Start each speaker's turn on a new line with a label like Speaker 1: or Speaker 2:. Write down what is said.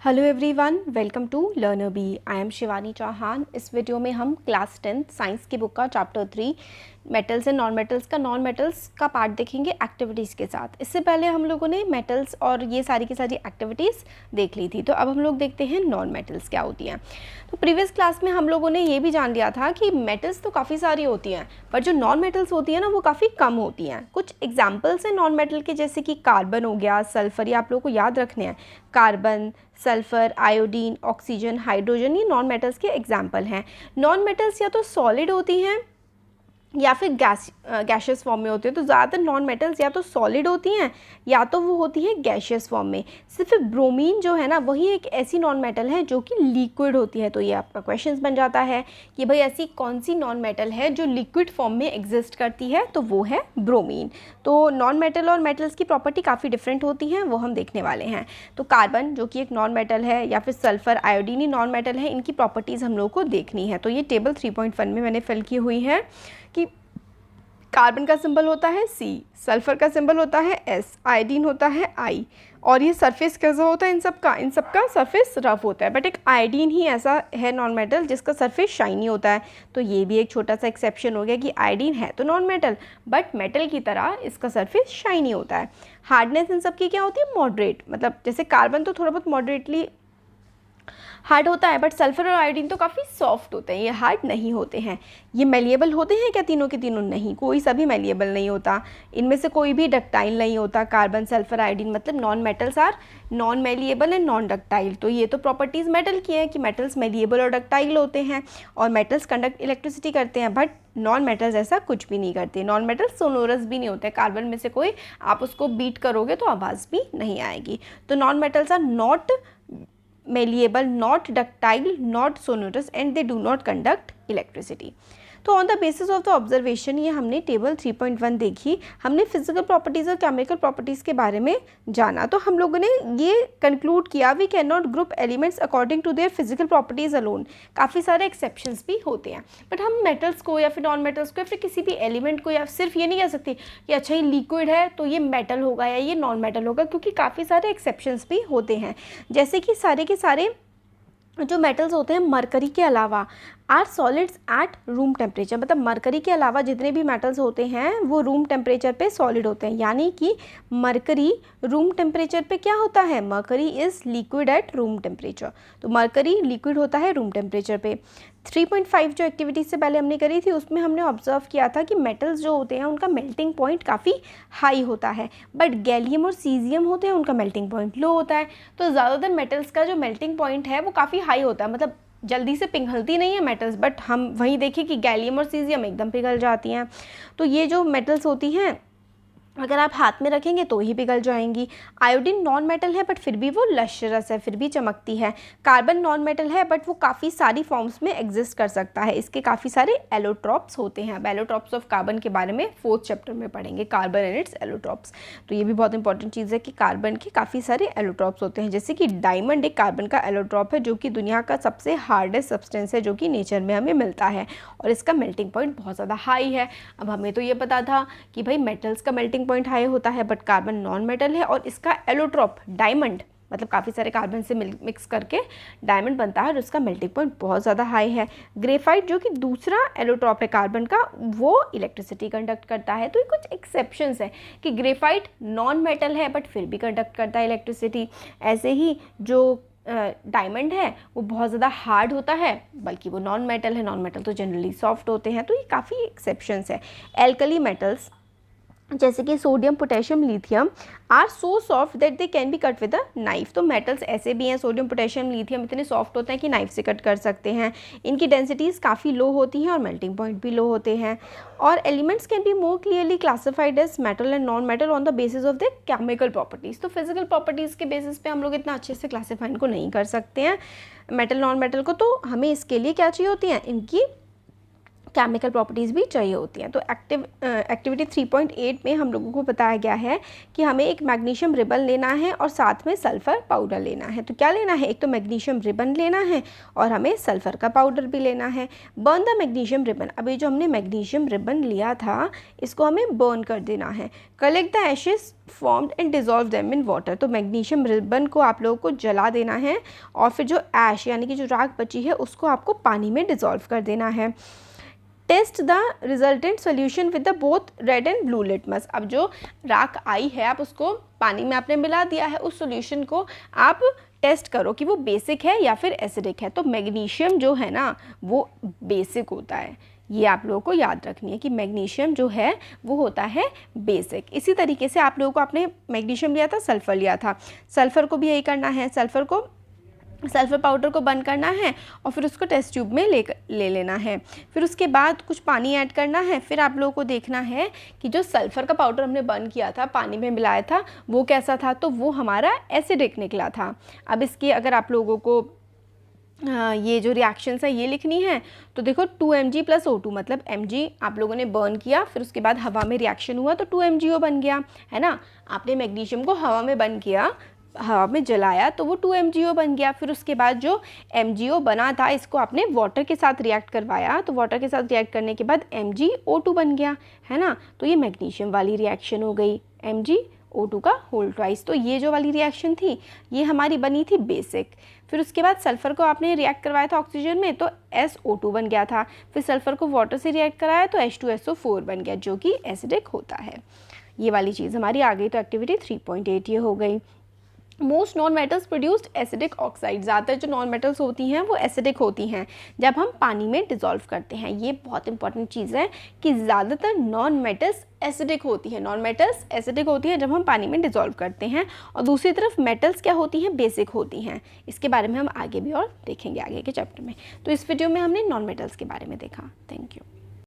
Speaker 1: Hello everyone, welcome to learner bee. I am Shivani Chauhan. इस video में हम क्लास 10 साइंस की बुक का chapter 3 metals and non metals का पार्ट देखेंगे एक्टिविटीज़ के साथ। इससे पहले हम लोगों ने मेटल्स और ये सारी की सारी एक्टिविटीज़ देख ली थी, तो अब हम लोग देखते हैं नॉन मेटल्स क्या होती हैं। तो प्रीवियस क्लास में हम लोगों ने ये भी जान लिया था कि मेटल्स तो काफ़ी सारी होती हैं, पर जो नॉन मेटल्स होती हैं ना वो काफ़ी कम होती हैं। कुछ एग्जाम्पल्स हैं नॉन मेटल के, जैसे कि कार्बन हो गया, सल्फर, ये आप लोगों को याद रखने हैं। Carbon, sulphur, iodine, oxygen, hydrogen, ये नॉन मेटल्स के एग्जाम्पल हैं। नॉन मेटल्स या तो सॉलिड होती हैं या फिर गैशियस फॉर्म में होती है। तो ज़्यादातर नॉन मेटल्स या तो सॉलिड होती हैं या तो वो होती है गैशियस फॉर्म में। सिर्फ ब्रोमीन जो है ना वही एक ऐसी नॉन मेटल है जो कि लिक्विड होती है। तो ये आपका क्वेश्चन बन जाता है कि भाई ऐसी कौन सी नॉन मेटल है जो लिक्विड फॉर्म में एग्जिस्ट करती है, तो वो है ब्रोमीन। तो नॉन मेटल और मेटल्स की प्रॉपर्टी काफ़ी डिफरेंट होती हैं, वो हम देखने वाले हैं। तो कार्बन जो कि एक नॉन मेटल है, या फिर सल्फर, आयोडीन नॉन मेटल है, इनकी प्रॉपर्टीज़ हम लोग को देखनी है। तो ये टेबल 3.1 में मैंने फिल की हुई है कि कार्बन का सिंबल होता है C, सल्फर का सिंबल होता है S, आयोडीन होता है I, और ये सरफेस कैसा होता है इन सबका सरफेस रफ होता है। बट एक आयोडीन ही ऐसा है नॉन मेटल जिसका सरफेस शाइनी होता है। तो ये भी एक छोटा सा एक्सेप्शन हो गया कि आयोडीन है तो नॉन मेटल, बट मेटल की तरह इसका सरफेस शाइनी होता है। हार्डनेस इन सब की क्या होती है? मॉडरेट। मतलब जैसे कार्बन तो थोड़ा बहुत मॉडरेटली हार्ड होता है, बट सल्फर और आयोडीन तो काफ़ी सॉफ्ट होते हैं, ये हार्ड नहीं होते हैं। ये मेलिएबल होते हैं क्या तीनों के तीनों? नहीं, कोई सा भी मेलिएबल नहीं होता। इनमें से कोई भी डक्टाइल नहीं होता। कार्बन, सल्फर, आयोडीन मतलब non metals are non malleable and non ductile. तो ये तो प्रॉपर्टीज़ मेटल की है कि मेटल्स मेलिएबल और डक्टाइल होते हैं और मेटल्स कंडक्ट इलेक्ट्रिसिटी करते हैं, बट नॉन मेटल्स ऐसा कुछ भी नहीं करते। नॉन मेटल्स सोनोरस भी नहीं होते। कार्बन में से कोई आप उसको बीट करोगे तो आवाज़ भी नहीं आएगी। तो non metals are not malleable, not ductile, not sonorous, and they do not conduct electricity. तो on the basis of the observation, ये हमने टेबल 3.1 देखी, हमने फिजिकल प्रॉपर्टीज़ और केमिकल प्रॉपर्टीज़ के बारे में जाना। तो हम लोगों ने ये कंक्लूड किया we can not group elements according to their physical properties alone. काफ़ी सारे एक्सेप्शंस भी होते हैं, बट हम मेटल्स को या फिर नॉन मेटल्स को या फिर किसी भी एलिमेंट को या सिर्फ ये नहीं कह सकते कि अच्छा ये लिक्विड है तो ये मेटल होगा या ये नॉन मेटल होगा, क्योंकि काफ़ी सारे एक्सेप्शंस भी होते हैं। जैसे कि सारे के सारे जो मेटल्स होते हैं मरकरी के अलावा are solids at room temperature. मतलब मरकरी के अलावा जितने भी मेटल्स होते हैं वो रूम टेम्परेचर पे सॉलिड होते हैं, यानी कि मरकरी रूम टेम्परेचर पे क्या होता है? Mercury is liquid at room temperature. तो मरकरी लिक्विड होता है रूम टेम्परेचर पे। 3.5 जो एक्टिविटी से पहले हमने करी थी उसमें हमने ऑब्जर्व किया था कि मेटल्स जो होते हैं उनका मेल्टिंग पॉइंट काफ़ी हाई होता है, बट गैलियम और सीजियम होते हैं उनका मेल्टिंग पॉइंट लो होता है। तो ज़्यादातर मेटल्स का जो मेल्टिंग पॉइंट है वो काफ़ी हाई होता है, मतलब जल्दी से पिघलती नहीं है मेटल्स, बट हम वहीं देखें कि गैलियम और सीजियम एकदम पिघल जाती हैं। तो ये जो मेटल्स होती हैं अगर आप हाथ में रखेंगे तो ही पिघल जाएंगी। आयोडीन नॉन मेटल है बट फिर भी वो लश्यरस है, फिर भी चमकती है। कार्बन नॉन मेटल है बट वो काफ़ी सारी फॉर्म्स में एग्जिस्ट कर सकता है। इसके काफ़ी सारे एलोट्रॉप्स होते हैं। अब एलोट्रॉप्स ऑफ कार्बन के बारे में 4th चैप्टर में पढ़ेंगे, कार्बन एंड इट्स एलोट्रॉप्स। तो ये भी बहुत इंपॉर्टेंट चीज़ है कि कार्बन के काफ़ी सारे एलोट्रॉप्स होते हैं। जैसे कि डायमंड एक कार्बन का एलोट्रॉप है जो कि दुनिया का सबसे हार्डेस्ट सब्सटेंस है जो कि नेचर में हमें मिलता है, और इसका मेल्टिंग पॉइंट बहुत ज़्यादा हाई है। अब हमें तो ये पता था कि भाई मेटल्स का मेल्टिंग पॉइंट हाई होता है, बट कार्बन नॉन मेटल है और इसका एलोट्रॉप डायमंड, मतलब काफ़ी सारे कार्बन से मिक्स करके डायमंड बनता है और उसका मेल्टिंग पॉइंट बहुत ज़्यादा हाई है। ग्रेफाइट जो कि दूसरा एलोट्रॉप है कार्बन का, वो इलेक्ट्रिसिटी कंडक्ट करता है। तो ये कुछ एक्सेप्शंस है कि ग्रेफाइट नॉन मेटल है बट फिर भी कंडक्ट करता है इलेक्ट्रिसिटी। ऐसे ही जो डायमंड है वो बहुत ज़्यादा हार्ड होता है, बल्कि वो नॉन मेटल है। नॉन मेटल तो जनरली सॉफ्ट होते हैं। तो ये काफ़ी एक्सेप्शंस है। एल्कली मेटल्स जैसे कि sodium, potassium, lithium are so soft that they can be cut with a knife. तो मेटल्स ऐसे भी हैं, सोडियम, पोटेशियम, लिथियम इतने सॉफ्ट होते हैं कि नाइफ से कट कर सकते हैं। इनकी डेंसिटीज़ काफ़ी लो होती हैं और मेल्टिंग पॉइंट भी लो होते हैं। और elements can be more clearly classified as metal and non metal on the basis of the chemical properties. तो फिजिकल प्रॉपर्टीज़ के बेसिस पे हम लोग इतना अच्छे से क्लासीफाई इनको नहीं कर सकते हैं मेटल नॉन मेटल को। तो हमें इसके लिए क्या चाहिए होती हैं? इनकी केमिकल प्रॉपर्टीज़ भी चाहिए होती हैं। तो एक्टिविटी 3.8 में हम लोगों को बताया गया है कि हमें एक मैग्नीशियम रिबन लेना है और साथ में सल्फ़र पाउडर लेना है। तो क्या लेना है, एक तो मैग्नीशियम रिबन लेना है और हमें सल्फ़र का पाउडर भी लेना है। बर्न द मैग्नीशियम रिबन, अब ये जो हमने मैग्नीशियम रिबन लिया था इसको हमें बर्न कर देना है। Collect the ashes formed and dissolve them in water, तो मैग्नीशियम रिबन को आप लोगों को जला देना है और फिर जो ऐश यानी कि जो राख बची है उसको आपको पानी में डिज़ोल्व कर देना है। Test the resultant solution with the both red and blue litmus, अब जो राख आई है आप उसको पानी में आपने मिला दिया है, उस सॉल्यूशन को आप टेस्ट करो कि वो बेसिक है या फिर एसिडिक है। तो मैग्नीशियम जो है ना वो बेसिक होता है, ये आप लोगों को याद रखनी है कि मैग्नीशियम जो है वो होता है बेसिक। इसी तरीके से आप लोगों को आपने मैग्नीशियम लिया था, सल्फ़र लिया था, सल्फ़र को भी यही करना है, सल्फ़र पाउडर को बंद करना है और फिर उसको टेस्ट ट्यूब में ले लेना है। फिर उसके बाद कुछ पानी ऐड करना है। फिर आप लोगों को देखना है कि जो सल्फ़र का पाउडर हमने बंद किया था, पानी में मिलाया था, वो कैसा था, तो वो हमारा एसिडिक निकला था। अब इसकी अगर आप लोगों को ये जो रिएक्शंस है ये लिखनी है तो देखो 2 mg + O2 मतलब mg आप लोगों ने बर्न किया, फिर उसके बाद हवा में रिएक्शन हुआ तो 2 MgO बन गया, है ना। आपने मैग्नीशियम को हवा में बंद किया, हवा में जलाया तो वो 2 MgO बन गया। फिर उसके बाद जो MgO बना था इसको आपने वाटर के साथ रिएक्ट करवाया, तो वाटर के साथ रिएक्ट करने के बाद MgO2 बन गया, है ना। तो ये मैग्नीशियम वाली रिएक्शन हो गई, MgO2 का होल ट्वाइस। तो ये जो वाली रिएक्शन थी ये हमारी बनी थी बेसिक। फिर उसके बाद सल्फ़र को आपने रिएक्ट करवाया था ऑक्सीजन में तो SO2 बन गया था। फिर सल्फ़र को वाटर से रिएक्ट कराया तो H2SO4 बन गया जो कि एसिडिक होता है। ये वाली चीज़ हमारी आ गई। तो एक्टिविटी 3.8 ये हो गई। Most non metals produced acidic oxide, ज़्यादातर जो नॉन मेटल्स होती हैं वो एसिडिक होती हैं जब हम पानी में डिज़ोल्व करते हैं। ये बहुत इंपॉर्टेंट चीज़ है कि ज़्यादातर नॉन मेटल्स एसिडिक होती हैं, नॉन मेटल्स एसिडिक होती हैं जब हम पानी में डिज़ोल्व करते हैं, और दूसरी तरफ मेटल्स क्या होती हैं, बेसिक होती हैं। इसके बारे में हम आगे भी और देखेंगे आगे के चैप्टर में। तो इस वीडियो में हमने नॉन मेटल्स के बारे में देखा। Thank you.